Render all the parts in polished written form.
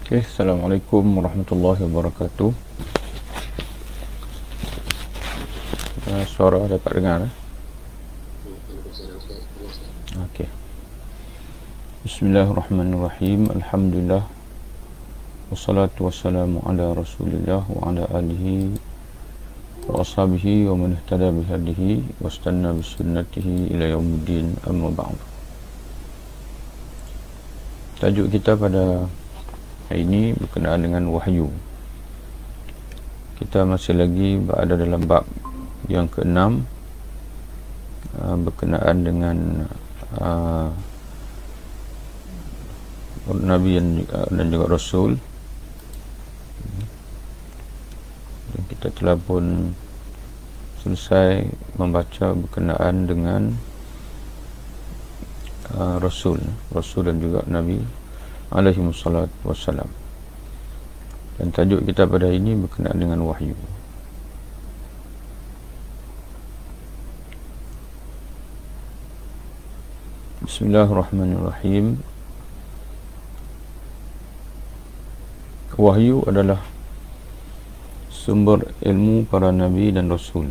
Okay, Assalamualaikum warahmatullahi wabarakatuh. Suara dapat dengar? Okay. Bismillahirrahmanirrahim. Alhamdulillah. Wassalatu wassalamu ala Rasulillah wa ala alihi wa ashabihi wa man ihtada bihadihi wa istanna bisunnatihi ila yaumiddin, amma ba'd. Tajuk kita pada hari ini berkenaan dengan wahyu. Kita masih lagi berada dalam bab yang ke-6 berkenaan dengan Nabi dan juga Rasul. Dan kita telah pun selesai membaca berkenaan dengan Rasul dan juga Nabi alaihi wassalatu wassalam. Dan tajuk kita pada hari ini berkenaan dengan wahyu. Bismillahirrahmanirrahim. Wahyu adalah sumber ilmu para nabi dan rasul.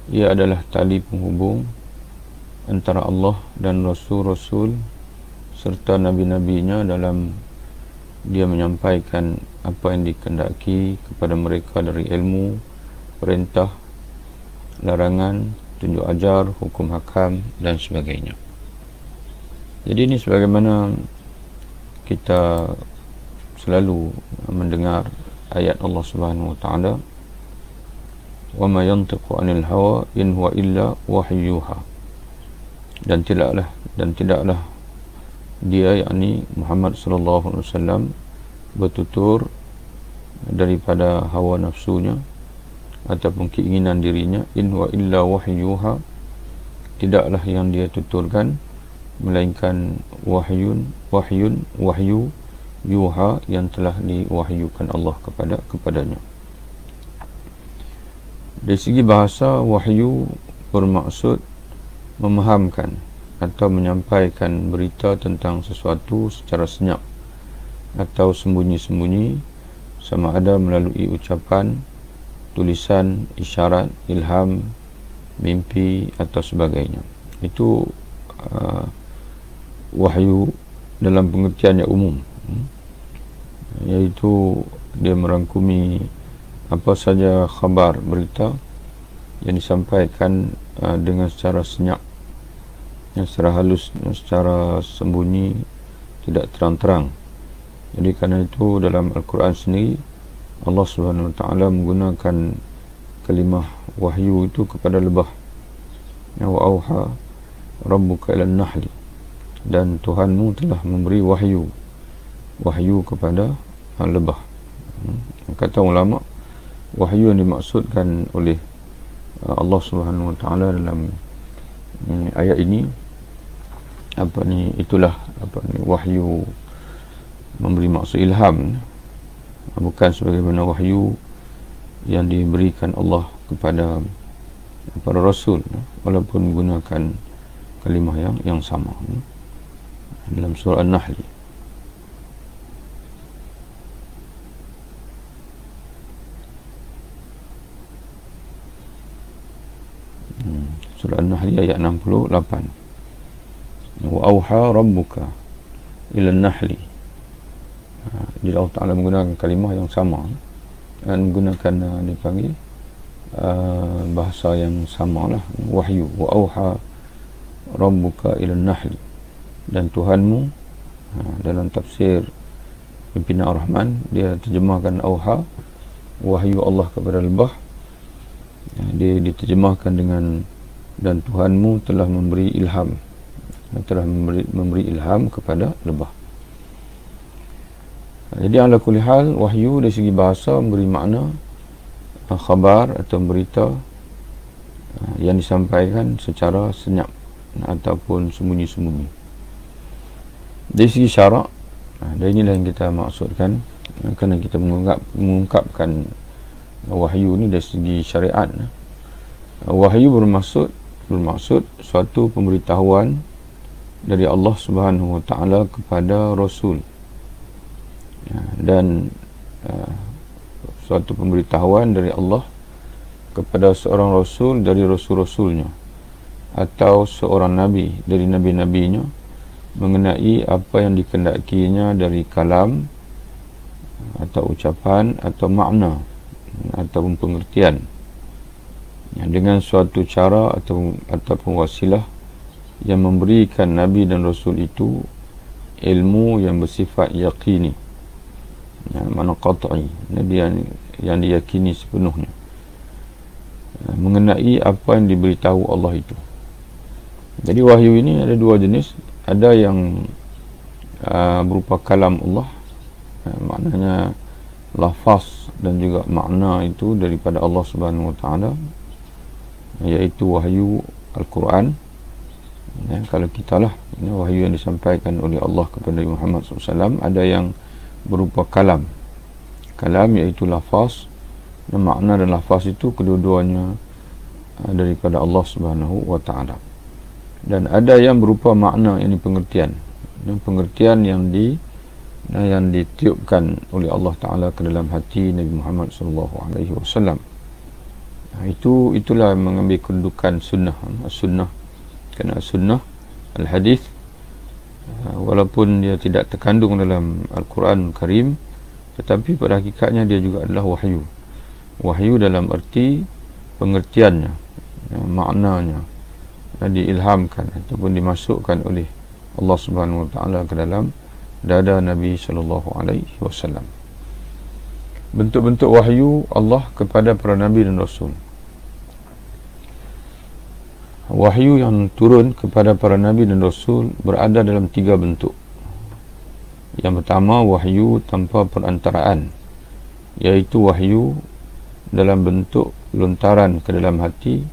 Ia adalah tali penghubung antara Allah dan rasul-rasul serta nabi-nabinya dalam dia menyampaikan apa yang dikehendaki kepada mereka dari ilmu, perintah, larangan, tunjuk ajar, hukum hakam dan sebagainya. Jadi ini sebagaimana kita selalu mendengar ayat Allah Subhanahu wa taala, "Wa ma yantiqu 'anil hawa in huwa illa wahyuha." Dan tidaklah dia, yakni Muhammad sallallahu alaihi wasallam, bertutur daripada hawa nafsunya ataupun keinginan dirinya. In huwa illa wahyuha, tidaklah yang dia tuturkan melainkan wahyu yuha, yang telah diwahyukan Allah kepadanya. Dari segi bahasa, wahyu bermaksud memahamkan atau menyampaikan berita tentang sesuatu secara senyap atau sembunyi-sembunyi, sama ada melalui ucapan, tulisan, isyarat, ilham, mimpi atau sebagainya. Itu wahyu dalam pengertian yang umum, iaitu dia merangkumi apa saja khabar, berita yang disampaikan dengan secara senyap, yang secara halus, secara sembunyi, tidak terang-terang. Jadi kerana itu dalam Al-Quran sendiri Allah Subhanahu wa taala menggunakan kalimah wahyu itu kepada lebah. Wa auha rabbuka ila an-nahl, dan Tuhanmu telah memberi wahyu kepada lebah. Kata ulama, wahyu yang dimaksudkan oleh Allah Subhanahu wa taala dalam ayat ini itulah wahyu memberi maksud ilham, bukan sebagaimana wahyu yang diberikan Allah kepada para rasul, walaupun menggunakan kalimah yang sama dalam surah An-Nahl. Surah An-Nahl ayat 68. Wa auha rabbuka ila an-nahli. Jadi Allah Ta'ala menggunakan kalimah yang sama dan menggunakan dipanggil bahasa yang sama lah, wahyu. Wa auha rabbuka ila an-nahli, dan Tuhanmu, dalam tafsir pimpinan Ar-Rahman, dia terjemahkan auha, wahyu Allah kepada lebah, dia diterjemahkan dengan dan Tuhanmu telah memberi ilham, kepada lebah. Jadi ala kulli hal, wahyu dari segi bahasa memberi makna khabar atau berita yang disampaikan secara senyap ataupun sembunyi-sembunyi. Dari segi syarak, dan inilah yang kita maksudkan kerana kita mengungkapkan wahyu ini dari segi syariat. Wahyu bermaksud suatu pemberitahuan dari Allah Subhanahu wa taala kepada rasul dan suatu pemberitahuan dari Allah kepada seorang rasul dari rasul-rasulnya atau seorang nabi dari nabi-nabinya mengenai apa yang dikehendakinya dari kalam atau ucapan atau makna ataupun pengertian, dengan suatu cara ataupun wasilah yang memberikan nabi dan rasul itu ilmu yang bersifat yaqini, makna qat'i, nabi yang diyakini sepenuhnya mengenai apa yang diberitahu Allah itu. Jadi wahyu ini ada dua jenis. Ada yang berupa kalam Allah, maknanya lafaz dan juga makna itu daripada Allah Subhanahu Wa Taala, iaitu wahyu Al-Quran. Kalau kita lah, wahyu yang disampaikan oleh Allah kepada Muhammad SAW. Ada yang berupa kalam, iaitu lafaz, dan makna dan lafaz itu kedua-duanya daripada Allah Subhanahu Wa Taala. Dan ada yang berupa makna, yang pengertian, yang ditiupkan oleh Allah Taala ke dalam hati Nabi Muhammad SAW. Itulah mengambil kedudukan sunnah. Kerana sunnah al-hadis, walaupun dia tidak terkandung dalam Al-Quran Karim, tetapi pada hakikatnya dia juga adalah wahyu dalam erti pengertiannya, maknanya diilhamkan ataupun dimasukkan oleh Allah Subhanahu Wa Taala ke dalam dada Nabi sallallahu alaihi wasallam. Bentuk-bentuk wahyu Allah kepada para nabi dan rasul. Wahyu yang turun kepada para nabi dan rasul berada dalam 3 bentuk. Yang pertama, wahyu tanpa perantaraan, iaitu wahyu dalam bentuk lontaran ke dalam hati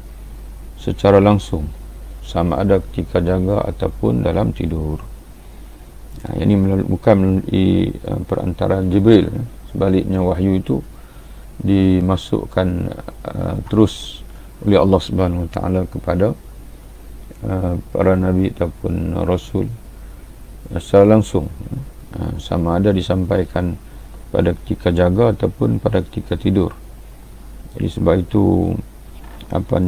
secara langsung, sama ada ketika jaga ataupun dalam tidur. Ini bukan melalui perantaraan Jibril. Sebaliknya, wahyu itu dimasukkan terus oleh Allah Subhanahu Wa Taala kepada para nabi ataupun rasul secara langsung, sama ada disampaikan pada ketika jaga ataupun pada ketika tidur. Jadi sebab itu para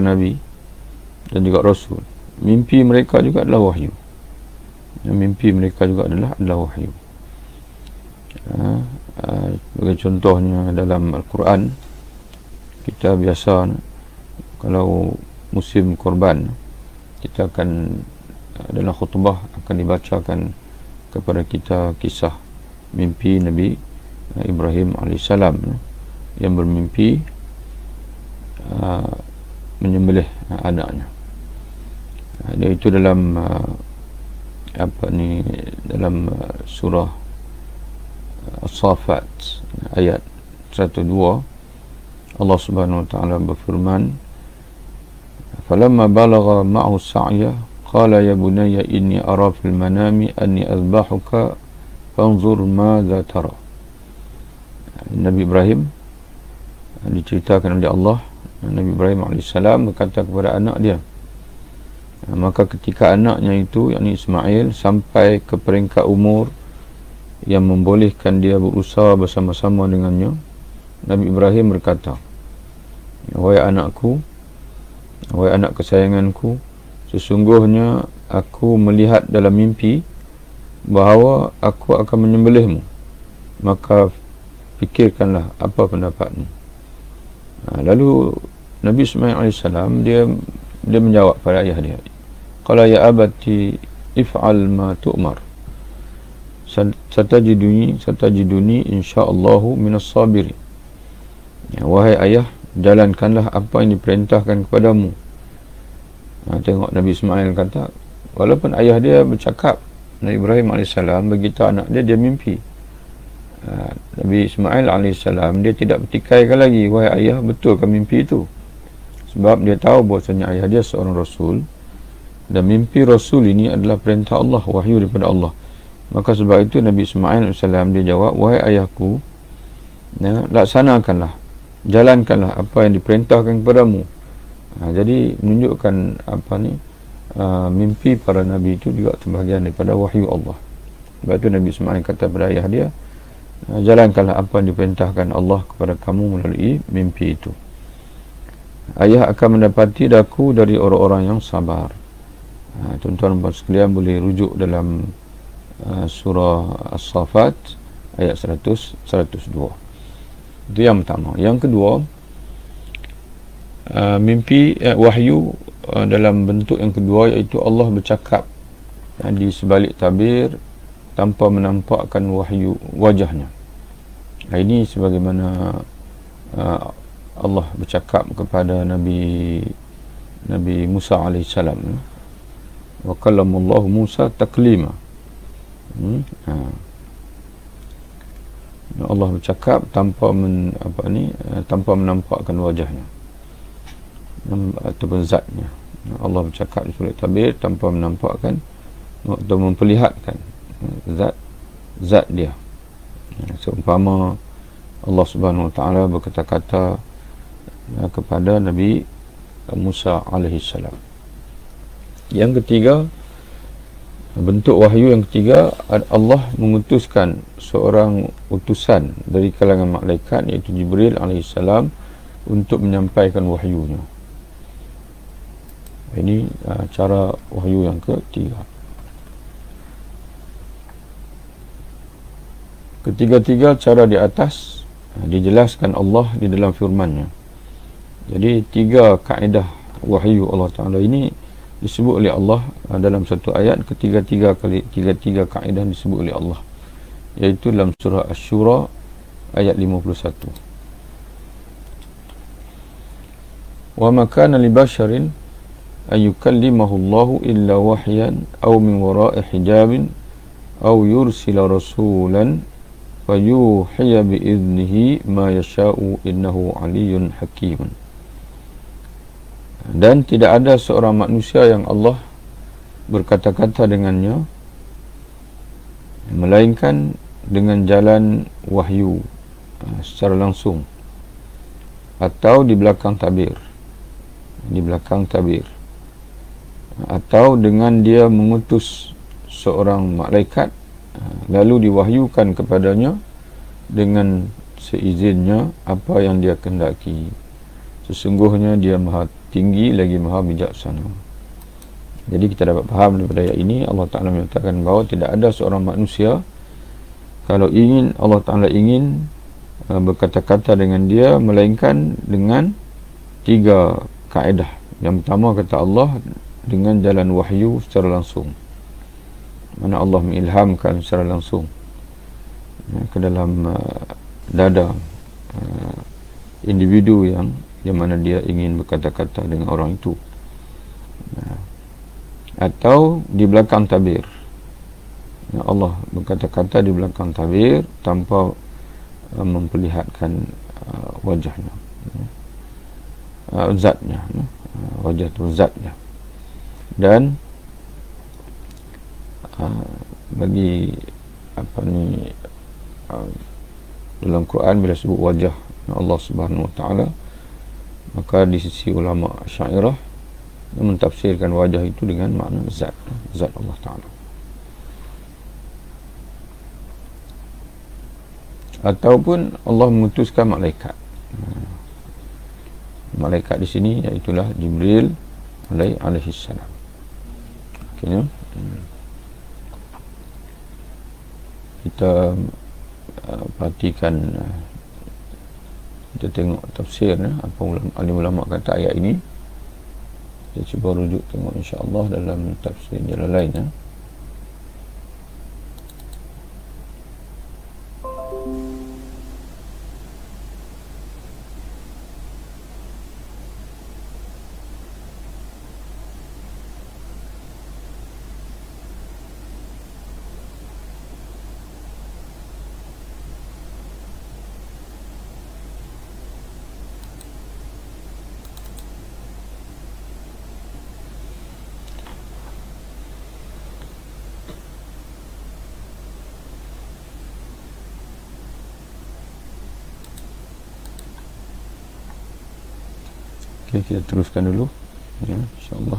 nabi dan juga rasul, mimpi mereka juga adalah wahyu. Sebagai contohnya dalam Al-Quran, kita biasa kalau musim korban, kita akan dalam khutbah akan dibacakan kepada kita kisah mimpi Nabi Ibrahim AS yang bermimpi menyembelih anaknya. Itu dalam dalam surah As-Saffat ayat 102. Allah Subhanahu Wa Taala berfirman, "Falamma balagha ma'ahu as-sa'ya qala ya bunayya inni ara fil manami anni azbahuka fanzur madza tara." Nabi Ibrahim diceritakan oleh Allah, Nabi Ibrahim AS berkata kepada anak dia, maka ketika anaknya itu, yakni Ismail, sampai ke peringkat umur yang membolehkan dia berusaha bersama-sama dengannya, Nabi Ibrahim berkata, wahai anakku, wahai anak kesayanganku, sesungguhnya aku melihat dalam mimpi bahawa aku akan menyembelihmu, maka fikirkanlah apa pendapatmu. Lalu Nabi Ismail AS dia menjawab pada ayah dia, qala ya abati if'al ma tu'mar satajiduni insyaallahu minas sabirin. Wahai ayah, jalankanlah apa yang diperintahkan kepadamu. Tengok Nabi Ismail kata, walaupun ayah dia bercakap, Nabi Ibrahim AS beritahu anak dia mimpi. Nabi Ismail AS dia tidak bertikaikan lagi, wahai ayah, betulkah mimpi itu? Sebab dia tahu bahawasanya ayah dia seorang rasul, dan mimpi rasul ini adalah perintah Allah, wahyu daripada Allah. Maka sebab itu Nabi Ismail AS dia jawab, wahai ayahku, laksanakanlah, jalankanlah apa yang diperintahkan kepadamu. Jadi menunjukkan mimpi para nabi itu juga terbahagian daripada wahyu Allah. Sebab itu Nabi Ismail kata pada ayah dia, jalankanlah apa yang diperintahkan Allah kepada kamu melalui mimpi itu. Ayah akan mendapati daku dari orang-orang yang sabar. Tuan-tuan dan puan sekalian boleh rujuk dalam surah As-Saffat ayat 102. Itu yang pertama. Yang kedua, mimpi wahyu dalam bentuk yang kedua, iaitu Allah bercakap di sebalik tabir tanpa menampakkan wahyu wajahnya. Ini sebagaimana Allah bercakap kepada Nabi Musa alaihissalam, wa kallamallahu Musa taklima. Allah bercakap tanpa menampakkan wajahnya ataupun zatnya. Allah bercakap di sebalik tabir tanpa menampakkan atau memperlihatkan zat dia. Seumpama Allah Subhanahu Wa Taala berkata-kata kepada Nabi Musa alaihissalam. Yang ketiga, bentuk wahyu yang ketiga, Allah mengutuskan seorang utusan dari kalangan malaikat, iaitu Jibril alaihissalam, untuk menyampaikan wahyunya. Ini cara wahyu yang ketiga. Ketiga-tiga cara di atas dijelaskan Allah di dalam firman-Nya. Jadi tiga kaedah wahyu Allah Ta'ala ini disebut oleh Allah dalam satu ayat. Tiga-tiga kaedah disebut oleh Allah, iaitu dalam surah Asy-Syura ayat 51. Wa ma kana li basharin an yukallimahu Allahu illa wahyan aw min wara'i hijabin aw yursila rasulan fayuhiya bi'idnihi ma yasha'u innahu aliyyun hakim. Dan tidak ada seorang manusia yang Allah berkata-kata dengannya melainkan dengan jalan wahyu secara langsung atau di belakang tabir, atau dengan dia mengutus seorang malaikat lalu diwahyukan kepadanya dengan seizinnya apa yang dia kehendaki. Sesungguhnya dia maha tinggi lagi maha bijaksana. Jadi kita dapat faham daripada ayat ini, Allah Ta'ala menyatakan bahawa tidak ada seorang manusia, kalau ingin Allah Ta'ala ingin berkata-kata dengan dia, melainkan dengan tiga kaedah. Yang pertama, kata Allah, dengan jalan wahyu secara langsung, mana Allah mengilhamkan secara langsung ke dalam dada individu yang mana dia ingin berkata-kata dengan orang itu, atau di belakang tabir. Allah berkata-kata di belakang tabir tanpa memperlihatkan wajahnya, zatnya, wajah itu zatnya. Dan bagi dalam Quran bila sebut wajah Allah Subhanahu Wa Taala, maka di sisi ulama Asy'ariyah mentafsirkan wajah itu dengan makna zat Allah Ta'ala. Ataupun Allah mengutuskan malaikat. Malaikat di sini iaitulah Jibril alaihi salam. Okay, kita perhatikan, kita tengok tafsir apa ulama kata ayat ini. Kita cuba rujuk tengok insya-Allah dalam tafsir jalan lain. Okay, kita teruskan dulu, ya, insya-Allah.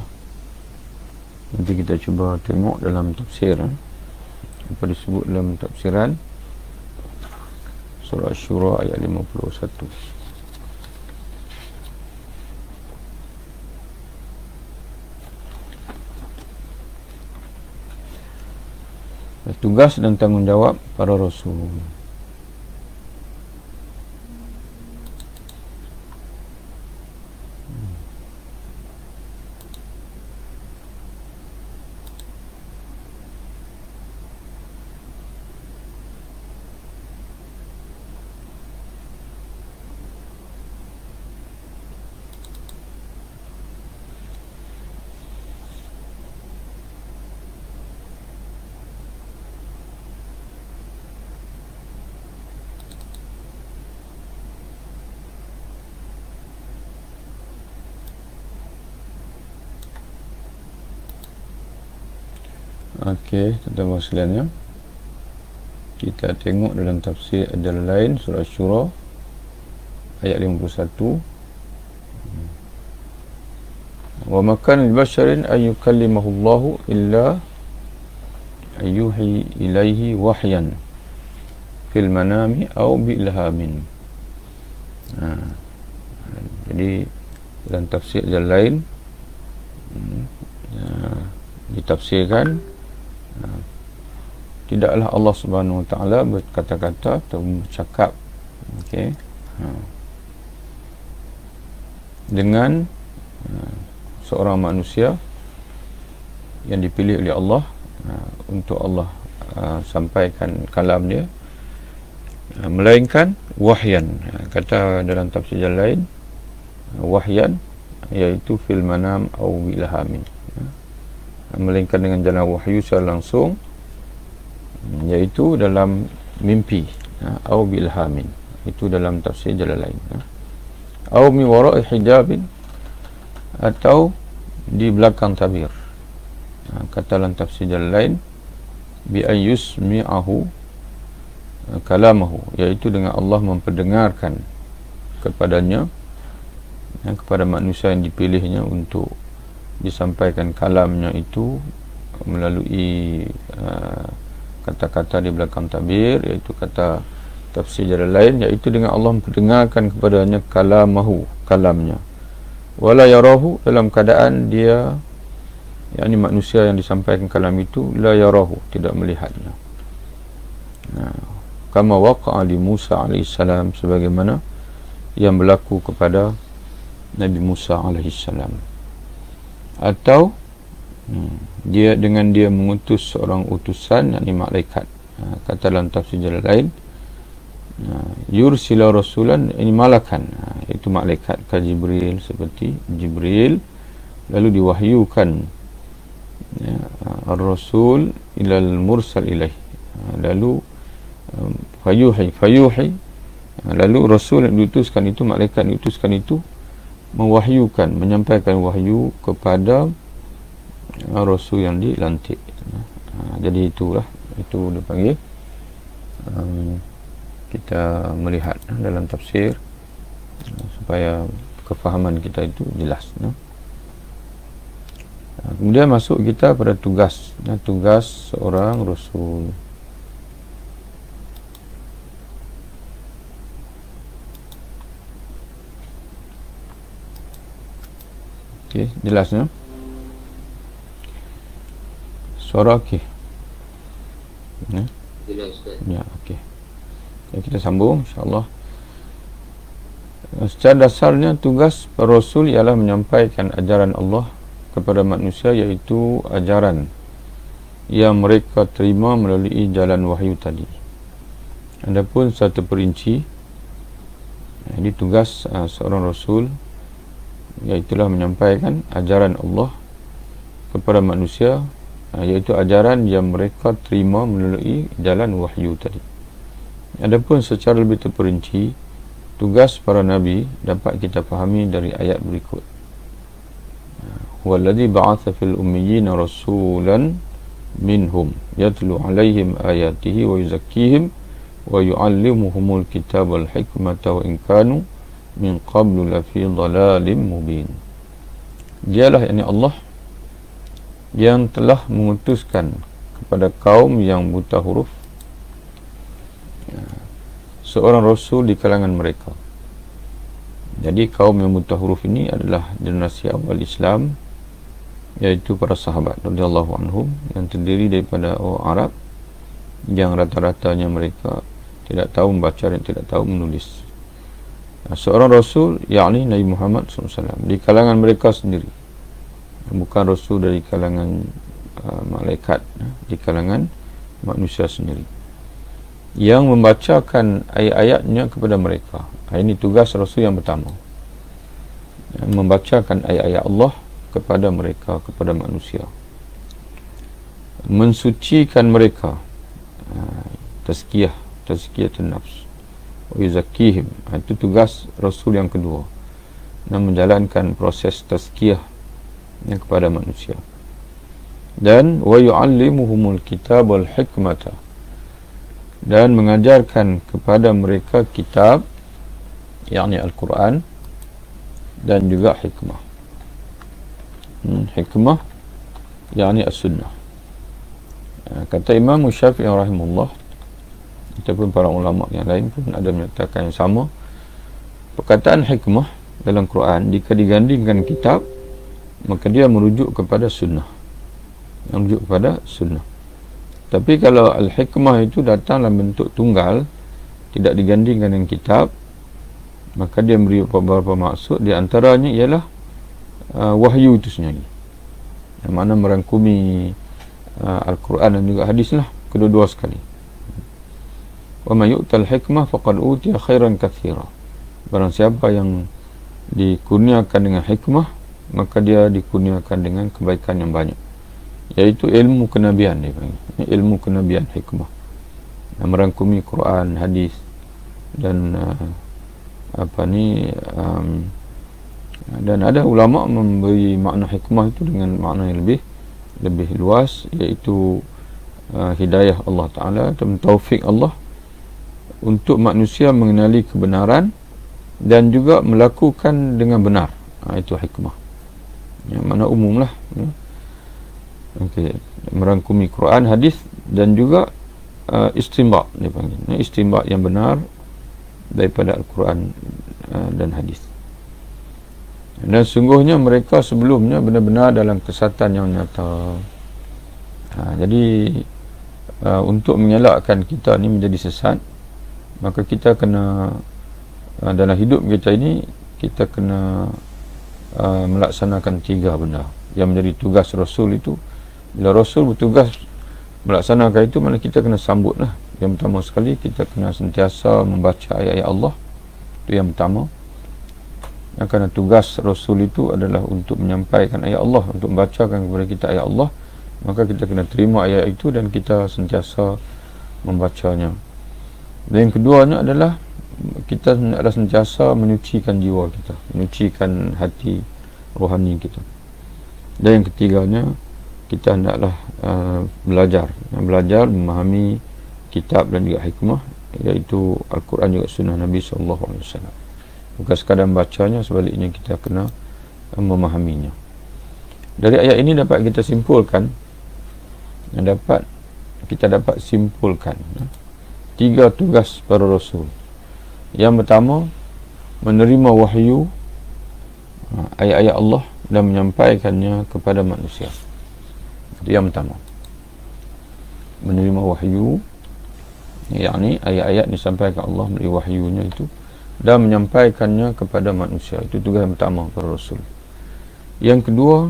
Nanti kita cuba tengok dalam tafsir apa disebut dalam tafsiran surah Asy-Syura ayat 51. Tugas dan tanggungjawab para rasul. Okey, tuan-tuan sekalian, kita tengok dalam tafsir Al-Lain surah Asy-Syura ayat 51. Wa ma kana li-basharin an yukallimahu Allahu illa ayyuhi ilaihi wahyan fil manami aw bi ilhamin. Jadi dalam tafsir Al-Lain ditafsirkan tidaklah Allah Subhanahu Wa Taala berkata-kata atau bercakap, okey, dengan seorang manusia yang dipilih oleh Allah untuk Allah sampaikan kalam dia, melainkan wahyan. Kata dalam tafsir yang lain, wahyan iaitu fil manam au ilhamin, melainkan dengan jalan wahyu secara langsung, iaitu dalam mimpi, au bilhamin, itu dalam tafsir jalan lain, au mi wara'i hijabin, atau di belakang tabir. Kata dalam tafsir jalan lain, bi an yusmi'ahu kalamahu, iaitu dengan Allah memperdengarkan kepadanya, kepada manusia yang dipilihnya untuk disampaikan kalamnya itu melalui kata-kata di belakang tabir, iaitu kata tafsir jalan lain, iaitu dengan Allah memperdengarkan kepadanya kalamahu, kalamnya, wala yarahu, dalam keadaan dia, yakni manusia yang disampaikan kalam itu, la yarahu, tidak melihatnya. Kama waqa'a li Musa alaihissalam, sebagaimana yang berlaku kepada Nabi Musa alaihissalam. Atau dia dengan dia mengutus seorang utusan, yakni malaikat. Kata dalam tafsir jalan lain, yursila rasulan, ini malakan, itu malaikat ka Jibril, seperti Jibril, lalu diwahyukan ar-rasul ilal mursal ilaih, lalu fayuhi, lalu rasul yang diutuskan itu, malaikat yang diutuskan itu mewahyukan, menyampaikan wahyu kepada rasul yang dilantik. Jadi itulah, itu dipanggil kita melihat dalam tafsir supaya kefahaman kita itu jelas. Kemudian masuk kita pada tugas, tugas seorang rasul. Okey, jelasnya. Suara okey. Jelas, Ustaz. Ya, okey. Kita sambung insya-Allah. Secara dasarnya tugas para rasul ialah menyampaikan ajaran Allah kepada manusia, iaitu ajaran yang mereka terima melalui jalan wahyu tadi. Adapun satu perinci, ini tugas seorang rasul, iaitulah menyampaikan ajaran Allah kepada manusia, iaitu ajaran yang mereka terima melalui jalan wahyu tadi. Adapun secara lebih terperinci, tugas para nabi dapat kita fahami dari ayat berikut. Huwallazi ba'atha fil ummiyina rasulan minhum yatlu 'alaihim ayatihi wa yuzakkihim wa yu'allimuhumul kitaba wal hikmata wa in kanu min qablu lafi dhalalim mubin. Dialah, yakni Allah, yang telah mengutuskan kepada kaum yang buta huruf seorang rasul di kalangan mereka. Jadi kaum yang buta huruf ini adalah generasi awal Islam, iaitu para sahabat radhiyallahu anhum, yang terdiri daripada orang Arab yang rata-ratanya mereka tidak tahu membaca dan tidak tahu menulis. Seorang rasul, yakni Nabi Muhammad SAW, di kalangan mereka sendiri, bukan rasul dari kalangan malaikat, di kalangan manusia sendiri, yang membacakan ayat-ayatnya kepada mereka. Ini tugas rasul yang pertama, membacakan ayat-ayat Allah kepada mereka, kepada manusia, mensucikan mereka, tazkiyatun nafs wa yuzakkihim. Itu tugas rasul yang kedua, dan menjalankan proses tazkiyah yang kepada manusia. Dan wa yu'allimuhumul kitab wal hikmata, dan mengajarkan kepada mereka kitab, yakni Al-Quran, dan juga hikmah. Hikmah yakni as-sunnah. Kata Imam Syafi'i rahimahullah, ataupun para ulama yang lain pun ada menyatakan yang sama. Perkataan hikmah dalam Quran, jika digandingkan kitab, maka dia merujuk kepada sunnah, merujuk kepada sunnah. Tapi kalau al-hikmah itu datang dalam bentuk tunggal, tidak digandingkan dengan kitab, maka dia beri beberapa maksud. Di antaranya ialah wahyu itu sendiri, yang mana merangkumi Al-Quran dan juga hadis lah, kedua-dua sekali. Wa may yu'tal hikmah faqad utiya khairan katsira. Barang siapa yang dikurniakan dengan hikmah, maka dia dikurniakan dengan kebaikan yang banyak, iaitu ilmu kenabian. Dia panggil ilmu kenabian, hikmah, yang merangkumi Quran, hadis, dan dan ada ulama memberi makna hikmah itu dengan makna yang lebih luas, iaitu hidayah Allah Ta'ala dan taufik Allah untuk manusia mengenali kebenaran dan juga melakukan dengan benar. Itu hikmah, yang mana umum lah, merangkumi Quran, hadis, dan juga istinbat. Dia panggil istinbat yang benar daripada Al-Quran dan hadis. Dan sungguhnya mereka sebelumnya benar-benar dalam kesatan yang nyata. Jadi untuk mengelakkan kita ni menjadi sesat, maka kita kena, dalam hidup kita ini, kita kena melaksanakan 3 benda yang menjadi tugas Rasul itu. Bila Rasul bertugas melaksanakan itu, mana kita kena sambut lah. Yang pertama sekali, kita kena sentiasa membaca ayat-ayat Allah. Itu yang pertama. Kerana tugas Rasul itu adalah untuk menyampaikan ayat Allah, untuk membacakan kepada kita ayat Allah, maka kita kena terima ayat itu dan kita sentiasa membacanya. Dan yang keduanya adalah kita adalah sentiasa menyucikan jiwa kita, menyucikan hati rohani kita. Dan yang ketiganya, kita hendaklah belajar memahami kitab dan juga hikmah, iaitu Al-Quran juga sunnah Nabi SAW. Bukan sekadar membacanya, sebaliknya kita kena memahaminya. Dari ayat ini dapat kita simpulkan, kita dapat simpulkan 3 tugas para Rasul. Yang pertama, menerima wahyu, ayat-ayat Allah, dan menyampaikannya kepada manusia. Itu yang pertama, menerima wahyu, yakni ayat-ayat disampaikan Allah melalui wahyunya itu, dan menyampaikannya kepada manusia. Itu tugas yang pertama para Rasul. Yang kedua,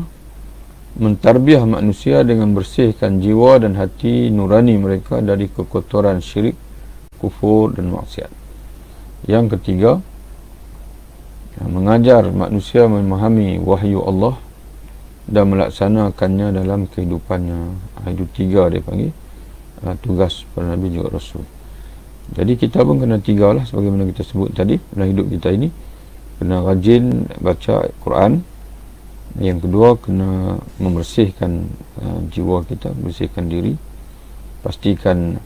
mentarbiah manusia dengan bersihkan jiwa dan hati nurani mereka dari kekotoran syirik, kufur dan maksiat. Yang ketiga, mengajar manusia memahami wahyu Allah dan melaksanakannya dalam kehidupannya. Itu 3 dia panggil tugas para Nabi juga Rasul. Jadi kita pun kena 3 lah, sebagaimana kita sebut tadi. Dalam hidup kita ini kena rajin baca Quran. Yang kedua, kena membersihkan jiwa kita, membersihkan diri. Pastikan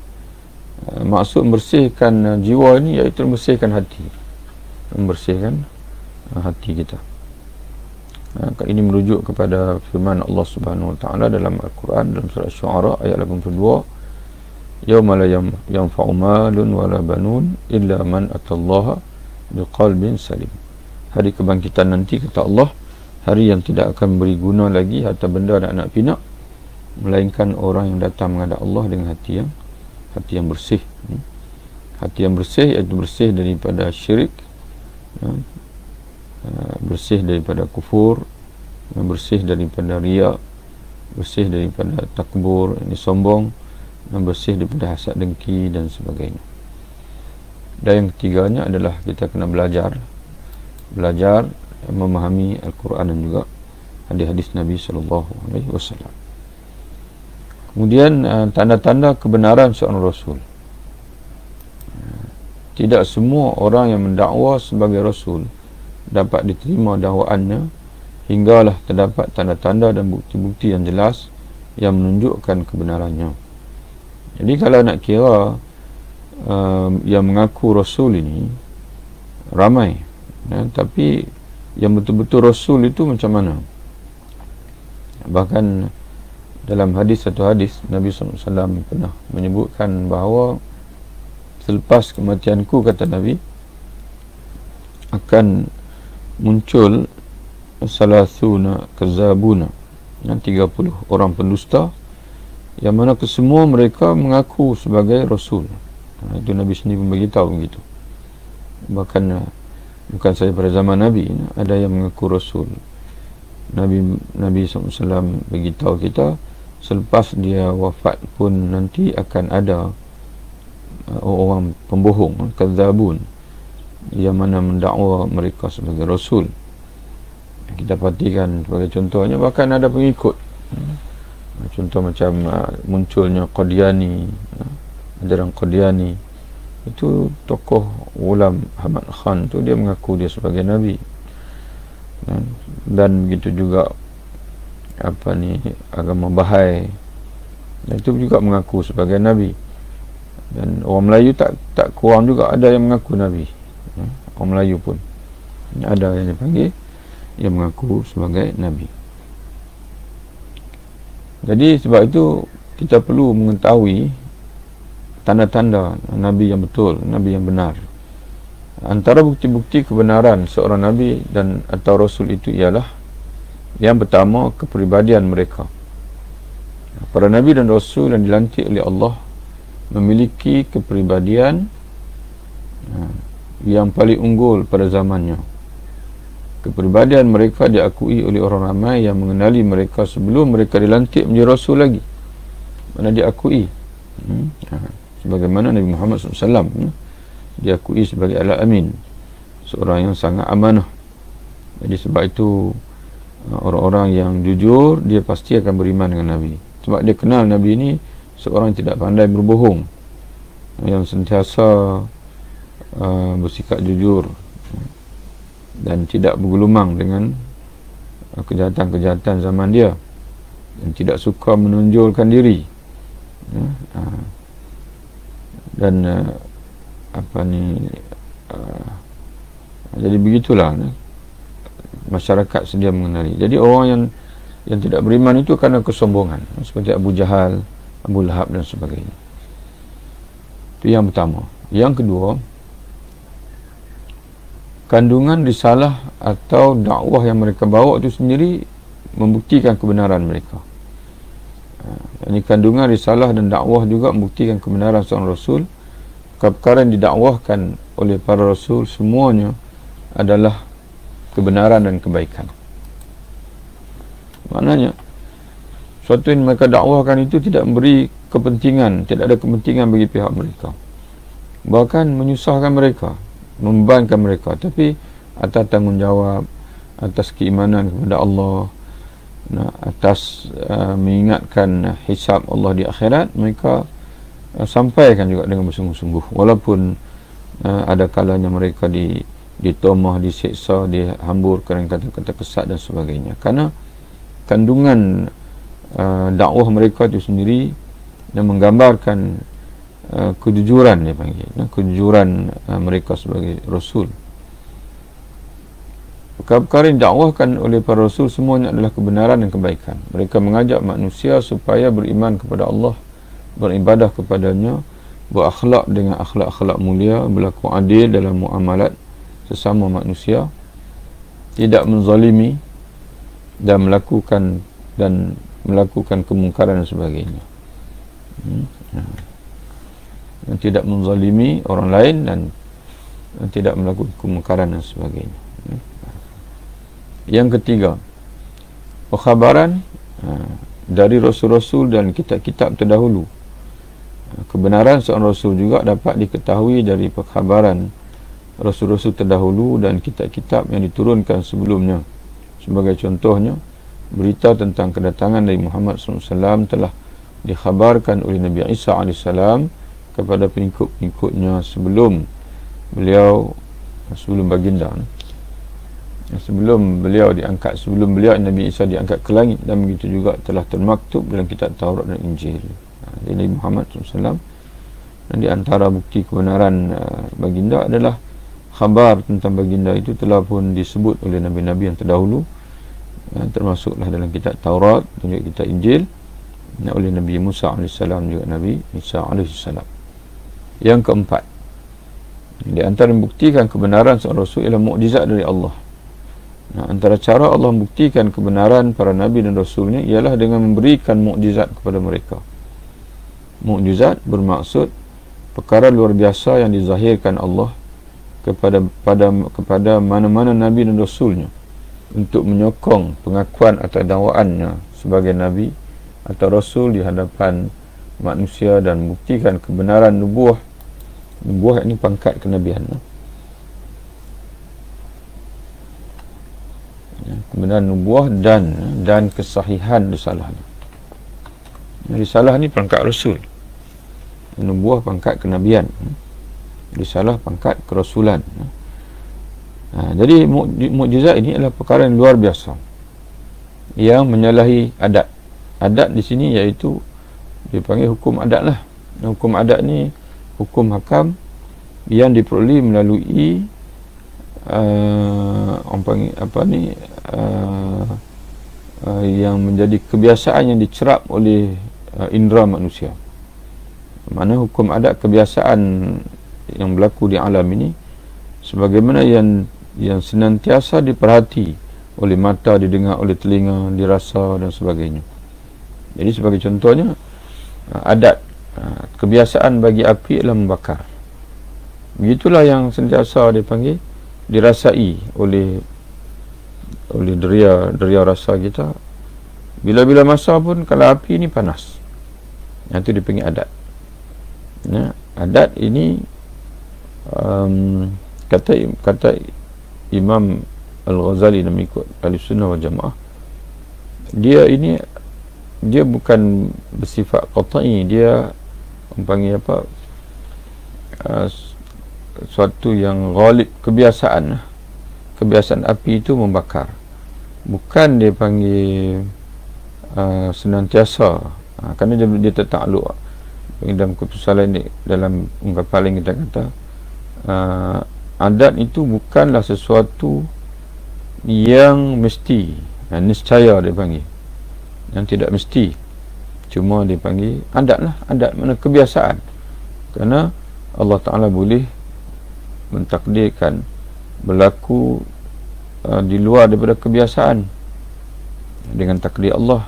maksud membersihkan jiwa ini iaitu membersihkan hati, membersihkan hati kita. Ini merujuk kepada firman Allah Subhanahu Wa Taala dalam Al-Quran dalam surah Asy-Syu'ara ayat 82, yauma la yanfa'u malun wala banun illa man atallaha biqalbin salim. Hari kebangkitan nanti, kata Allah, hari yang tidak akan beri guna lagi harta benda dan anak pinak, melainkan orang yang datang menghadap Allah dengan hati yang bersih. Hati yang bersih iaitu bersih daripada syirik, bersih daripada kufur, bersih daripada riya, bersih daripada takbur, ini sombong, dan bersih daripada hasad dengki dan sebagainya. Dan yang ketiganya adalah kita kena belajar memahami Al-Quran dan juga hadis-hadis Nabi SAW. Kemudian tanda-tanda kebenaran seorang Rasul. Tidak semua orang yang mendakwa sebagai Rasul dapat diterima dakwaannya hinggalah terdapat tanda-tanda dan bukti-bukti yang jelas yang menunjukkan kebenarannya. Jadi kalau nak kira yang mengaku Rasul ini ramai, tapi yang betul-betul Rasul itu macam mana? Bahkan dalam satu hadis Nabi SAW pernah menyebutkan bahawa selepas kematianku, kata Nabi, akan muncul salasuna kazabuna, 30 orang pendusta, yang mana kesemua mereka mengaku sebagai Rasul. Itu Nabi sendiri pun beritahu begitu. Bahkan bukan saja pada zaman Nabi, ada yang mengaku Rasul. Nabi SAW beritahu kita, selepas dia wafat pun nanti akan ada orang pembohong, kadzabun, yang mana mendakwa mereka sebagai Rasul. Kita perhatikan sebagai contohnya, bahkan ada pengikut. Contoh macam munculnya Qadiani, ajaran Qadiani, itu tokoh Ghulam Ahmad Khan tu, dia mengaku dia sebagai Nabi. Dan begitu juga agama Bahai, itu juga mengaku sebagai Nabi. Dan orang Melayu tak kurang juga ada yang mengaku Nabi. Orang Melayu pun ada yang dipanggil yang mengaku sebagai Nabi. Jadi sebab itu kita perlu mengetahui tanda-tanda Nabi yang betul, Nabi yang benar. Antara bukti-bukti kebenaran seorang Nabi dan atau Rasul itu ialah, yang pertama, kepribadian mereka. Para Nabi dan Rasul yang dilantik oleh Allah memiliki kepribadian yang paling unggul pada zamannya. Kepribadian mereka diakui oleh orang ramai yang mengenali mereka sebelum mereka dilantik menjadi Rasul lagi. Mana diakui, sebagaimana Nabi Muhammad SAW diakui sebagai Al-Amin, seorang yang sangat amanah. Jadi sebab itu orang-orang yang jujur, dia pasti akan beriman dengan Nabi, sebab dia kenal Nabi ini seorang yang tidak pandai berbohong, yang sentiasa bersikap jujur dan tidak bergelumang dengan kejahatan-kejahatan zaman dia, dan tidak suka menonjolkan diri, dan jadi begitulah masyarakat sedia mengenali. Jadi orang yang tidak beriman itu kerana kesombongan, seperti Abu Jahal, Abu Lahab dan sebagainya. Itu yang pertama. Yang kedua, kandungan risalah atau dakwah yang mereka bawa itu sendiri membuktikan kebenaran mereka. Ini kandungan risalah dan dakwah juga membuktikan kebenaran seorang Rasul. Perkara yang didakwahkan oleh para Rasul semuanya adalah kebenaran dan kebaikan. Maknanya sesuatu yang mereka dakwahkan itu tidak memberi kepentingan, tidak ada kepentingan bagi pihak mereka, bahkan menyusahkan mereka, membebankan mereka, tapi atas tanggungjawab, atas keimanan kepada Allah, atas mengingatkan hisab Allah di akhirat, mereka sampaikan juga dengan bersungguh-sungguh, walaupun ada kalanya mereka ditomah, diseksa, dihamburkan kata-kata kesat dan sebagainya. Karena kandungan dakwah mereka itu sendiri yang menggambarkan kejujuran, dia panggil kejujuran mereka sebagai Rasul. Perkara-perkara yang dakwahkan oleh para rasul semuanya adalah kebenaran dan kebaikan. Mereka mengajak manusia supaya beriman kepada Allah, beribadah kepadanya, berakhlak dengan akhlak-akhlak mulia, berlaku adil dalam muamalat sesama manusia, tidak menzalimi dan melakukan kemungkaran dan sebagainya. Dan tidak menzalimi orang lain dan tidak melakukan kemungkaran dan sebagainya. Yang ketiga, perkhabaran dari rasul-rasul dan kitab-kitab terdahulu. Kebenaran seorang rasul juga dapat diketahui dari perkhabaran rasul-rasul terdahulu dan kitab-kitab yang diturunkan sebelumnya. Sebagai contohnya, berita tentang kedatangan Nabi Muhammad SAW telah dikhabarkan oleh Nabi Isa AS kepada pengikut-pengikutnya sebelum baginda. Sebelum beliau Nabi Isa diangkat ke langit, dan begitu juga telah termaktub dalam kitab Taurat dan Injil. Jadi Nabi Muhammad SAW, dan di antara bukti kebenaran baginda adalah khabar tentang baginda itu telah pun disebut oleh nabi-nabi yang terdahulu, termasuklah dalam kitab Taurat dan juga kitab Injil, oleh Nabi Musa AS juga Nabi Isa AS. Yang keempat, di antara membuktikan kebenaran seorang rasul ialah mukjizat dari Allah. Antara cara Allah membuktikan kebenaran para nabi dan rasulnya ialah dengan memberikan mukjizat kepada mereka. Mukjizat bermaksud perkara luar biasa yang dizahirkan Allah kepada mana-mana nabi dan rasulnya untuk menyokong pengakuan atau dakwaannya sebagai nabi atau rasul di hadapan manusia dan membuktikan kebenaran nubuah ini pangkat kenabian. Kebenaran nubuah dan kesahihan risalahnya. Risalah ni pangkat rasul, nubuah pangkat kenabian, risalah pangkat kerasulan. Jadi mukjizat ini adalah perkara yang luar biasa yang menyalahi adat. Adat di sini iaitu dipanggil hukum adat lah. Hukum adat ni hukum hakam yang diperoleh melalui yang menjadi kebiasaan yang dicerap oleh indera manusia. Mana hukum adat kebiasaan yang berlaku di alam ini sebagaimana yang senantiasa diperhati oleh mata, didengar oleh telinga, dirasa dan sebagainya. Jadi sebagai contohnya, adat kebiasaan bagi api adalah membakar. Begitulah yang sentiasa dipanggil, dirasai oleh deria rasa kita. Bila-bila masa pun kalau api ni panas, yang itu dipanggil adat. Adat ini kata Imam Al-Ghazali dan mengikut Ahlussunnah wal Jamaah, dia bukan bersifat qat'i, dia panggil suatu yang ghalib, kebiasaan api itu membakar, bukan dia panggil senantiasa, kerana dia tertakluk dalam keputusan lain. Dalam ungkapan lain kita kata adat itu bukanlah sesuatu yang mesti, niscaya dia panggil, yang tidak mesti, cuma dia panggil adat lah. Adat mana kebiasaan, kerana Allah Ta'ala boleh mentakdirkan berlaku di luar daripada kebiasaan dengan takdir Allah,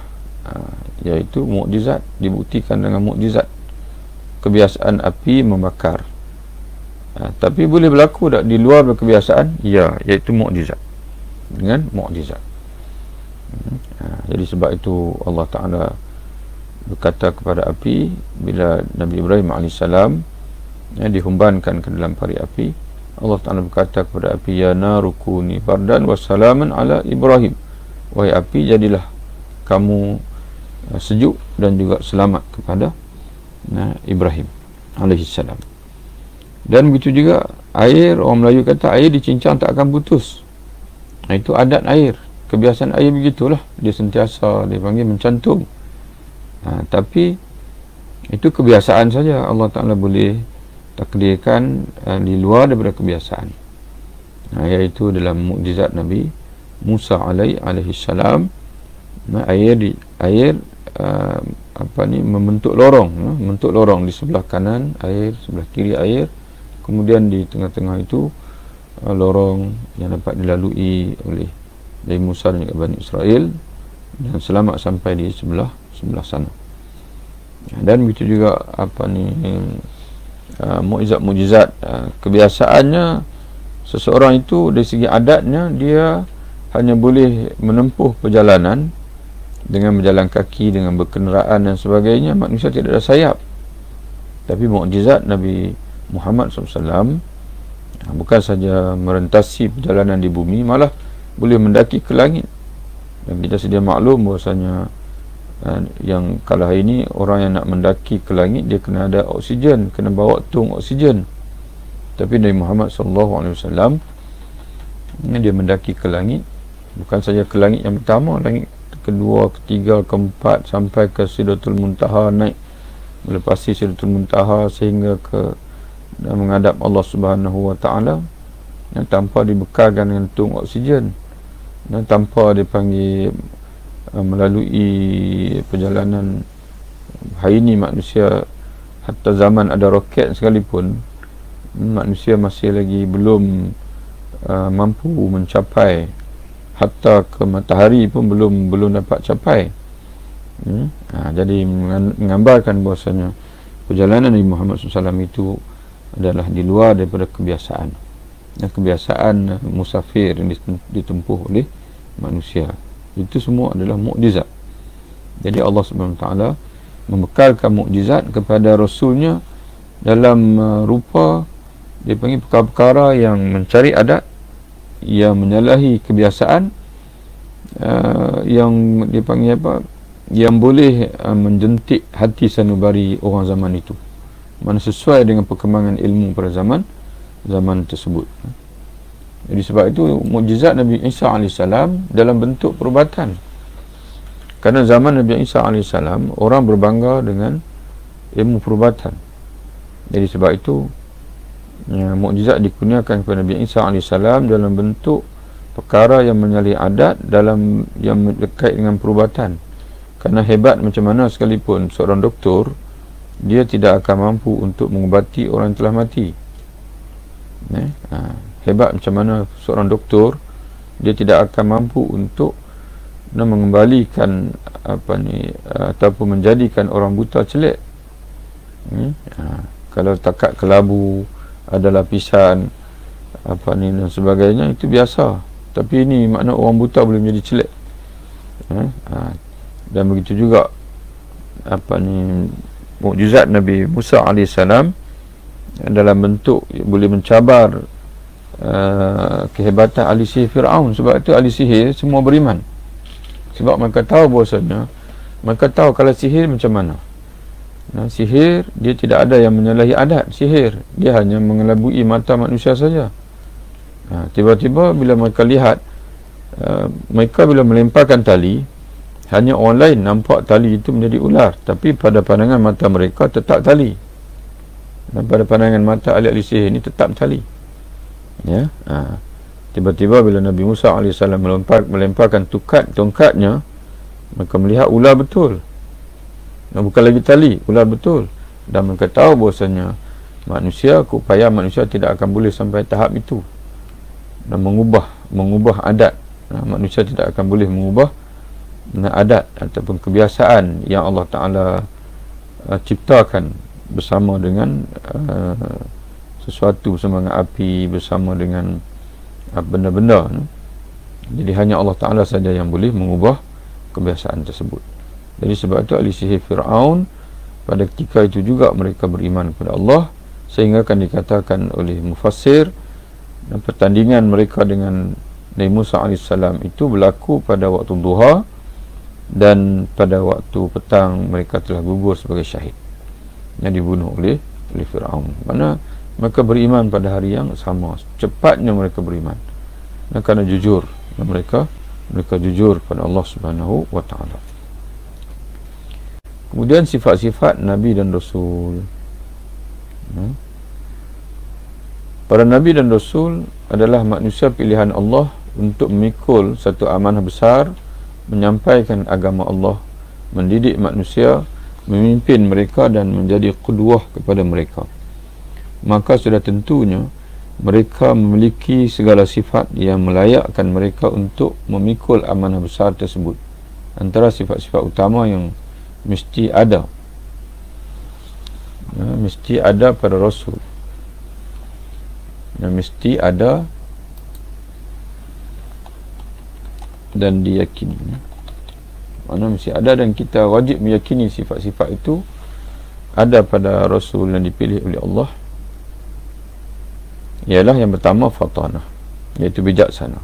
iaitu mukjizat, dibuktikan dengan mukjizat. Kebiasaan api membakar, tapi boleh berlaku tak di luar daripada kebiasaan? Ya, iaitu mukjizat, dengan mukjizat. Jadi sebab itu Allah Ta'ala berkata kepada api bila Nabi Ibrahim AS dihumbankan ke dalam pari api. Allah Ta'ala berkata kepada api, ya narukuni bardan wa salaman ala Ibrahim, wahai api jadilah kamu sejuk dan juga selamat kepada Ibrahim alaihissalam. Dan begitu juga air, orang Melayu kata air dicincang tak akan putus. Itu adat air, kebiasaan air begitulah, dia sentiasa dipanggil mencantum. Tapi itu kebiasaan saja, Allah Ta'ala boleh takdirkan di luar daripada kebiasaan, iaitu dalam mukjizat Nabi Musa alaihi salam, air membentuk lorong, membentuk lorong di sebelah kanan air, sebelah kiri air, kemudian di tengah-tengah itu lorong yang dapat dilalui oleh Nabi Musa dan juga Bani Israel, dan selamat sampai di sebelah sana. Dan begitu juga mukjizat. Kebiasaannya seseorang itu dari segi adatnya dia hanya boleh menempuh perjalanan dengan berjalan kaki, dengan berkenderaan dan sebagainya. Manusia tidak ada sayap. Tapi mukjizat Nabi Muhammad SAW bukan saja merentasi perjalanan di bumi, malah boleh mendaki ke langit. Dan kita sedia maklum bahwasanya yang kalau hari ini orang yang nak mendaki ke langit, dia kena ada oksigen, kena bawa tung oksigen. Tapi Nabi Muhammad SAW dia mendaki ke langit, bukan saja ke langit yang pertama, langit kedua, ketiga, keempat, sampai ke Sidratul Muntaha, naik melepasi Sidratul Muntaha sehingga ke dan menghadap Allah Subhanahu Wa Taala, yang tanpa dibekalkan dengan tung oksigen, dan tanpa dipanggil melalui perjalanan. Hari ini manusia, hatta zaman ada roket sekalipun, manusia masih lagi belum mampu mencapai, hatta ke matahari pun belum dapat capai. Jadi menggambarkan bahasanya perjalanan Nabi Muhammad SAW itu adalah di luar daripada kebiasaan, dan kebiasaan musafir yang ditempuh oleh manusia. Itu semua adalah mukjizat. Jadi Allah SWT membekalkan mukjizat kepada Rasulnya dalam rupa, dia panggil perkara-perkara yang mencari adat, yang menyalahi kebiasaan, yang dia panggil yang boleh menjentik hati sanubari orang zaman itu, mana sesuai dengan perkembangan ilmu pada zaman tersebut. Jadi sebab itu mukjizat Nabi Isa AS dalam bentuk perubatan. Kerana zaman Nabi Isa AS orang berbangga dengan ilmu perubatan. Jadi sebab itu mukjizat dikurniakan kepada Nabi Isa AS dalam bentuk perkara yang menyalahi adat, dalam yang berkait dengan perubatan. Kerana hebat macam mana sekalipun seorang doktor, dia tidak akan mampu untuk mengubati orang yang telah mati. Hebat macam mana seorang doktor, dia tidak akan mampu untuk mengembalikan ataupun menjadikan orang buta celek. Kalau takat kelabu, ada lapisan dan sebagainya, itu biasa. Tapi ini makna orang buta boleh menjadi celek. Dan begitu juga mukjizat Nabi Musa AS dalam bentuk boleh mencabar kehebatan ahli sihir Fir'aun. Sebab itu ahli sihir semua beriman, sebab mereka tahu bahawasanya, mereka tahu kalau sihir macam mana. Sihir dia tidak ada yang menyalahi adat. Sihir dia hanya mengelabui mata manusia saja. Tiba-tiba bila mereka lihat, mereka bila melemparkan tali, hanya orang lain nampak tali itu menjadi ular, tapi pada pandangan mata mereka tetap tali, dan pada pandangan mata ahli-ahli sihir ini tetap tali. Tiba-tiba bila Nabi Musa AS melemparkan tongkatnya, mereka melihat ular betul, bukan lagi tali, ular betul. Dan mereka tahu bahasanya upaya manusia tidak akan boleh sampai tahap itu, dan mengubah adat. Manusia tidak akan boleh mengubah adat ataupun kebiasaan yang Allah Ta'ala ciptakan bersama dengan sesuatu, bersama dengan api, bersama dengan benda-benda. Jadi hanya Allah Ta'ala saja yang boleh mengubah kebiasaan tersebut. Jadi sebab itu ahli sihir Fir'aun pada ketika itu juga mereka beriman kepada Allah, sehingga akan dikatakan oleh mufassir, pertandingan mereka dengan Nabi Musa AS itu berlaku pada waktu duha, dan pada waktu petang mereka telah gugur sebagai syahid, yang dibunuh oleh Fir'aun. Mana mereka beriman pada hari yang sama, cepatnya mereka beriman, dan kerana jujur, dan mereka jujur pada Allah Subhanahu Wa Taala. Kemudian sifat-sifat Nabi dan Rasul. Para Nabi dan Rasul adalah manusia pilihan Allah untuk memikul satu amanah besar, menyampaikan agama Allah, mendidik manusia, memimpin mereka dan menjadi qudwah kepada mereka. Maka sudah tentunya mereka memiliki segala sifat yang melayakkan mereka untuk memikul amanah besar tersebut. Antara sifat-sifat utama yang mesti ada, mesti ada pada Rasul, yang mesti ada dan diyakini. Mana mesti ada dan kita wajib meyakini sifat-sifat itu ada pada Rasul yang dipilih oleh Allah. Ialah yang pertama fatanah, iaitu bijaksana.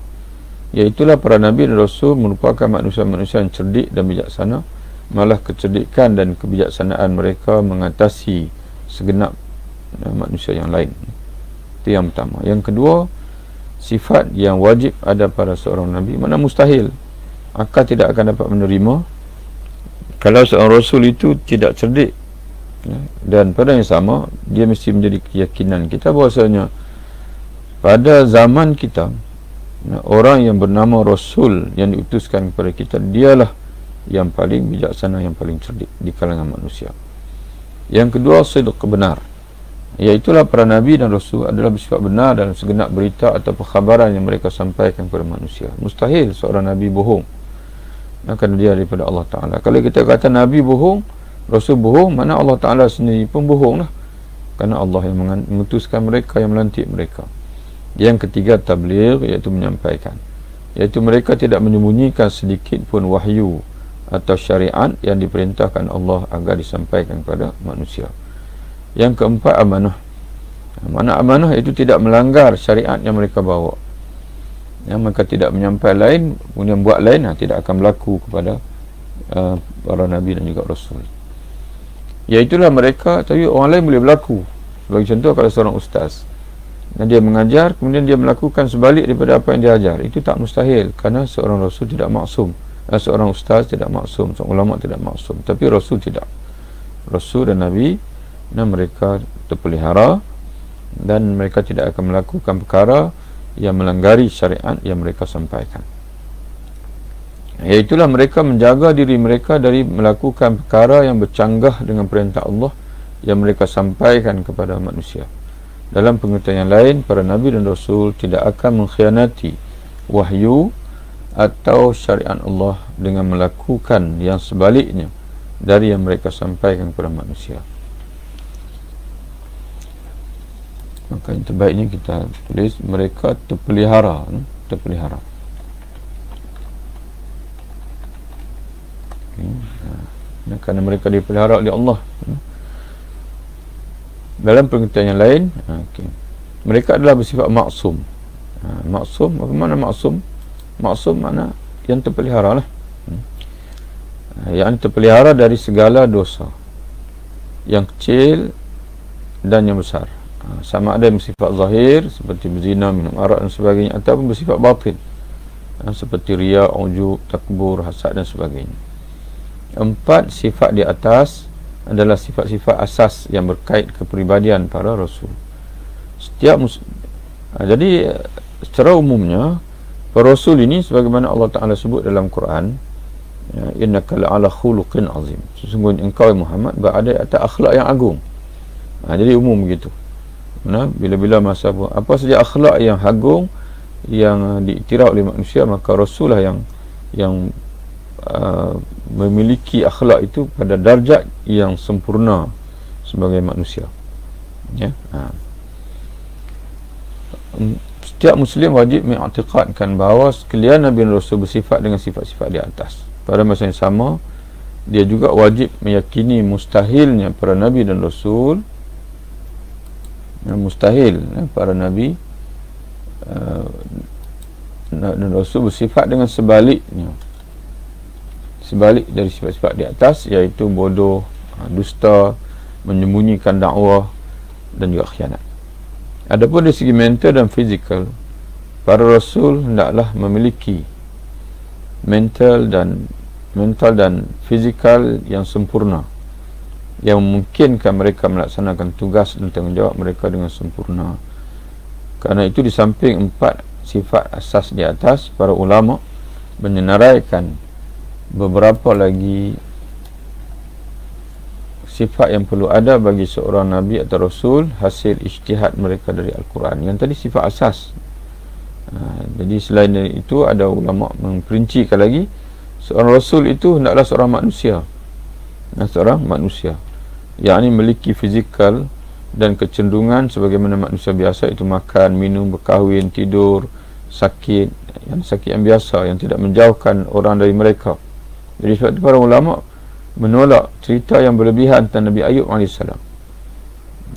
Iaitulah para Nabi dan Rasul merupakan manusia-manusia yang cerdik dan bijaksana. Malah kecerdikan dan kebijaksanaan mereka mengatasi segenap manusia yang lain. Itu yang pertama. Yang kedua, sifat yang wajib ada pada seorang Nabi, mana mustahil akal tidak akan dapat menerima kalau seorang Rasul itu tidak cerdik. Dan pada yang sama, dia mesti menjadi keyakinan kita bahawasanya pada zaman kita, orang yang bernama Rasul yang diutuskan kepada kita, dialah yang paling bijaksana, yang paling cerdik di kalangan manusia. Yang kedua, sidq, benar. Iaitulah para Nabi dan Rasul adalah bersifat benar dalam segenap berita atau perkhabaran yang mereka sampaikan kepada manusia. Mustahil seorang Nabi bohong, kerana dia daripada Allah Ta'ala. Kalau kita kata Nabi bohong, Rasul bohong, mana Allah Ta'ala sendiri pun bohong lah, kerana Allah yang mengutuskan mereka, yang melantik mereka. Yang ketiga, tabligh, iaitu menyampaikan, iaitu mereka tidak menyembunyikan sedikit pun wahyu atau syariat yang diperintahkan Allah agar disampaikan kepada manusia. Yang keempat, amanah. Mana amanah itu tidak melanggar syariat yang mereka bawa. Yang mereka tidak menyampaikan lain, kemudian buat lain, tidak akan berlaku kepada para Nabi dan juga Rasul. Iaitulah mereka, tapi orang lain boleh berlaku. Sebagai contoh, kalau seorang ustaz dan dia mengajar, kemudian dia melakukan sebalik daripada apa yang dia ajar, itu tak mustahil, kerana seorang Rasul tidak maksum, seorang ustaz tidak maksum, seorang ulama tidak maksum, tapi Rasul tidak. Rasul dan Nabi, dan mereka terpelihara dan mereka tidak akan melakukan perkara yang melanggari syariat yang mereka sampaikan. Iaitulah mereka menjaga diri mereka dari melakukan perkara yang bercanggah dengan perintah Allah yang mereka sampaikan kepada manusia. Dalam pengertian yang lain, para Nabi dan Rasul tidak akan mengkhianati wahyu atau syariat Allah dengan melakukan yang sebaliknya dari yang mereka sampaikan kepada manusia. Maka yang terbaiknya kita tulis mereka terpelihara. Kerana mereka dipelihara oleh Allah. Dalam pengertian yang lain, mereka adalah bersifat maksum. Maksum, apa mana maksum? Maksum mana yang terpelihara lah. Yang terpelihara dari segala dosa, yang kecil dan yang besar. Sama ada yang bersifat zahir seperti berzina, minum arak dan sebagainya, ataupun bersifat batin seperti riya, ujub, takbur, hasad dan sebagainya. 4 sifat di atas adalah sifat-sifat asas yang berkait kepribadian para Rasul. Jadi secara umumnya para Rasul ini, sebagaimana Allah Ta'ala sebut dalam Quran, innaka la'ala khuluqin azim, sesungguhnya engkau Muhammad berada atas akhlak yang agung. Jadi umum begitu. Bila-bila masa apa saja akhlak yang agung yang diiktiraf oleh manusia, maka Rasul lah yang memiliki akhlak itu pada darjat yang sempurna sebagai manusia. Setiap Muslim wajib mengiktikadkan bahawa sekalian Nabi dan Rasul bersifat dengan sifat-sifat di atas. Pada masa yang sama, dia juga wajib meyakini mustahilnya para Nabi dan Rasul, mustahil para Nabi dan Rasul bersifat dengan sebaliknya, sebalik dari sifat-sifat di atas, iaitu bodoh, dusta, menyembunyikan dakwah dan juga khianat. Adapun dari segi mental dan fizikal, para Rasul hendaklah memiliki mental dan fizikal yang sempurna, yang memungkinkan mereka melaksanakan tugas dan tanggungjawab mereka dengan sempurna. Kerana itu, di samping 4 sifat asas di atas, para ulama menyenaraikan beberapa lagi sifat yang perlu ada bagi seorang Nabi atau Rasul hasil ijtihad mereka dari Al-Quran. Yang tadi sifat asas. Jadi selain dari itu, ada ulama memperincikan lagi, seorang Rasul itu hendaklah seorang manusia. Seorang manusia yang ini memiliki fizikal dan kecenderungan sebagaimana manusia biasa, itu makan, minum, berkahwin, tidur, sakit, yang biasa, yang tidak menjauhkan orang dari mereka. Jadi sebab itu para ulama menolak cerita yang berlebihan tentang Nabi Ayub AS.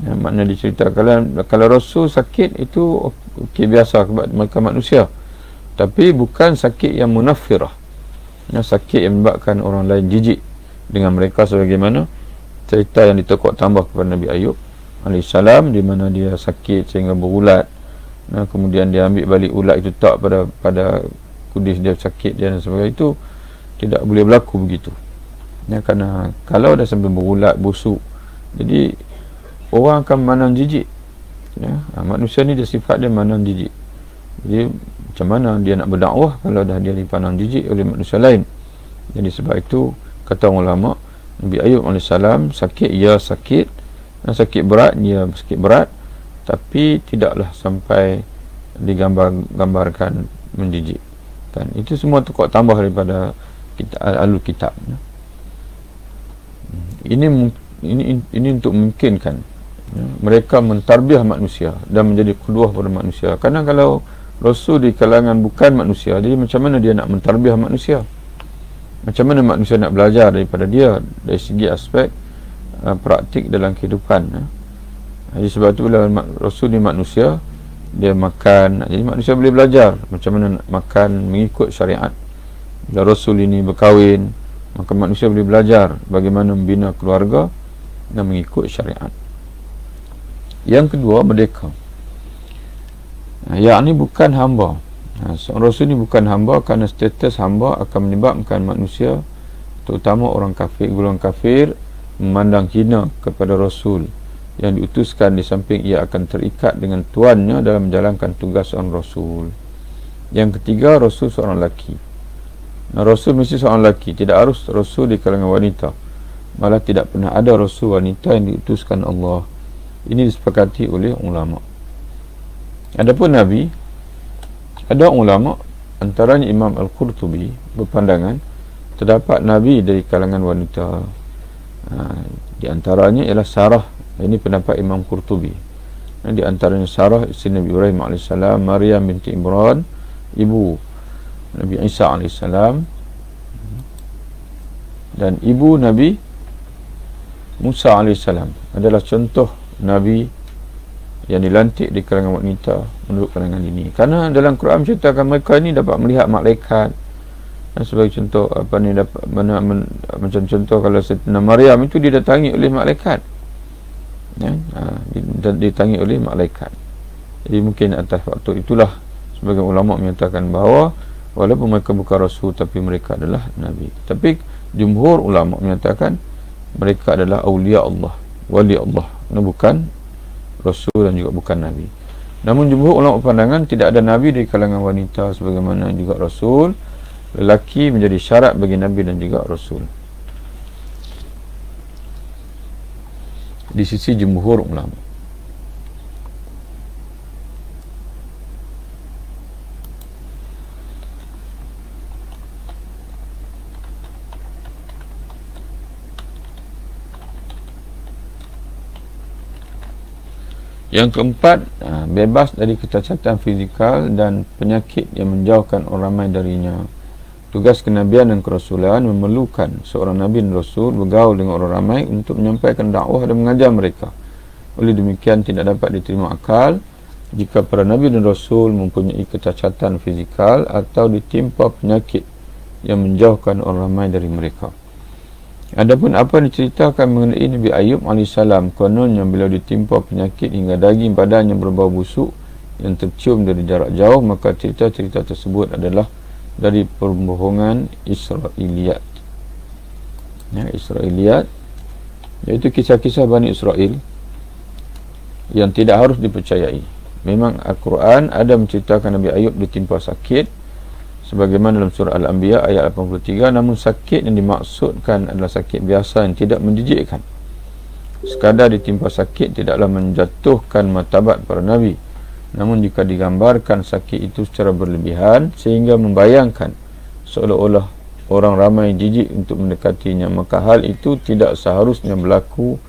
Makna diceritakan kalau Rasul sakit itu okey, biasa sebab mereka manusia, tapi bukan sakit yang munafirah, sakit yang menyebabkan orang lain jijik dengan mereka, sebagaimana cerita yang ditokok tambah kepada Nabi Ayub AS, di mana dia sakit sehingga berulat, kemudian dia ambil balik ulat itu tak pada kudis dia sakit dia dan sebagainya. Itu tidak boleh berlaku begitu, kerana kalau dah sampai berulat, busuk, jadi orang akan memandang jijik. Manusia ni dia sifat dia memandang jijik. Jadi macam mana dia nak berdakwah kalau dah dia dipandang jijik oleh manusia lain? Jadi sebab itu kata ulama, Nabi Ayub AS sakit, ya sakit, sakit berat, ya sakit berat, tapi tidaklah sampai digambarkan menjijikkan. Itu semua tukar tambah daripada alul kitab. Ini untuk memungkinkan mereka mentarbiah manusia dan menjadi qudwah pada manusia. Karena kalau Rasul di kalangan bukan manusia, jadi macam mana dia nak mentarbiah manusia? Macam mana manusia nak belajar daripada dia dari segi aspek praktik dalam kehidupan? Jadi sebab itu bila Rasul ni manusia, dia makan, jadi manusia boleh belajar macam mana nak makan mengikut syariat. Bila Rasul ini berkahwin, maka manusia boleh belajar bagaimana membina keluarga dan mengikut syariat. Yang kedua, merdeka. Yang ini bukan hamba. Seorang Rasul ini bukan hamba, kerana status hamba akan menyebabkan manusia, terutama orang kafir, golongan kafir, memandang hina kepada Rasul yang diutuskan, di samping ia akan terikat dengan tuannya dalam menjalankan tugas seorang Rasul. Yang ketiga, Rasul seorang lelaki. Rasul mesti seorang lelaki, tidak harus Rasul di kalangan wanita. Malah tidak pernah ada Rasul wanita yang diutuskan Allah. Ini disepakati oleh ulama. Adapun Nabi, ada ulama, antaranya Imam Al-Qurtubi, berpandangan terdapat Nabi dari kalangan wanita. Di antaranya ialah Sarah. Ini pendapat Imam Qurtubi. Di antaranya Sarah, isteri Nabi Ibrahim AS, Maryam binti Imran, ibu Nabi Isa AS, dan ibu Nabi Musa AS adalah contoh Nabi yang dilantik di kalangan wanita menurut kalangan ini. Kerana dalam Quran menceritakan mereka ini dapat melihat malaikat. Sebagai contoh, macam contoh kalau Sayyidina Maryam itu didatangi oleh malaikat, didatangi oleh malaikat. Jadi mungkin atas waktu itulah sebagai ulama menyatakan bahawa walaupun mereka bukan Rasul, tapi mereka adalah Nabi. Tapi jumhur ulama menyatakan mereka adalah awliya Allah, wali Allah, bukan Rasul dan juga bukan Nabi. Namun jumhur ulama pandangan tidak ada Nabi dari kalangan wanita sebagaimana juga Rasul. Lelaki menjadi syarat bagi Nabi dan juga Rasul di sisi jumhur ulama. Yang keempat, bebas dari kecacatan fizikal dan penyakit yang menjauhkan orang ramai darinya. Tugas kenabian dan kerasulan memerlukan seorang Nabi dan Rasul bergaul dengan orang ramai untuk menyampaikan dakwah dan mengajar mereka. Oleh demikian, tidak dapat diterima akal jika para Nabi dan Rasul mempunyai kecacatan fizikal atau ditimpa penyakit yang menjauhkan orang ramai dari mereka. Adapun apa yang diceritakan mengenai Nabi Ayub AS, kononnya beliau ditimpa penyakit hingga daging badannya berbau busuk yang tercium dari jarak jauh, maka cerita-cerita tersebut adalah dari perbohongan Israiliyat. Israiliyat iaitu kisah-kisah Bani Israel yang tidak harus dipercayai. memang Al-Quran ada menceritakan Nabi Ayub ditimpa sakit sebagaimana dalam surah Al-Anbiya ayat 83, namun sakit yang dimaksudkan adalah sakit biasa yang tidak menjijikkan. Sekadar ditimpa sakit tidaklah menjatuhkan martabat para Nabi, namun jika digambarkan sakit itu secara berlebihan sehingga membayangkan seolah-olah orang ramai jijik untuk mendekatinya, maka hal itu tidak seharusnya berlaku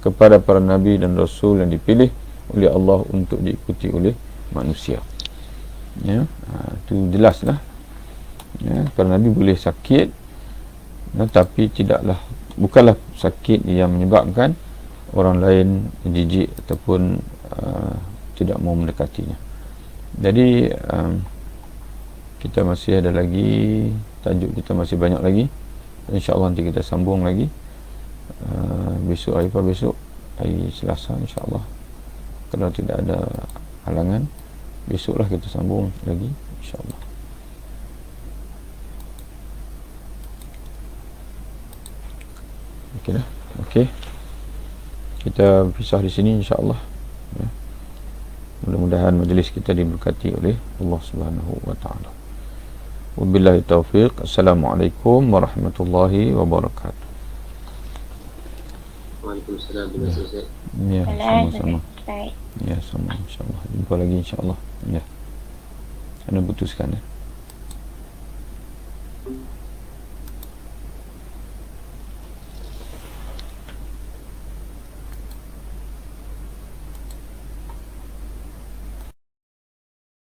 kepada para Nabi dan Rasul yang dipilih oleh Allah untuk diikuti oleh manusia. Ya, itu jelaslah. Ya, para Nabi boleh sakit, tapi bukanlah sakit yang menyebabkan orang lain jijik ataupun tidak mau mendekatinya. Jadi kita masih ada lagi, tajuk kita masih banyak lagi. InsyaAllah nanti kita sambung lagi besok, hari apa besok, hari Selasa insyaAllah, kalau tidak ada halangan. Besoklah kita sambung lagi insyaAllah. Okey dah. Okey, kita pisah di sini insyaAllah ya. Mudah-mudahan majlis kita diberkati oleh Allah Subhanahu wa taala. Wabillahi taufiq. Assalamualaikum warahmatullahi wabarakatuh. Waalaikumsalam. Ya, sama-sama. Ya, sama insyaAllah. Jumpa lagi insyaAllah. Ya, anda putuskan ya.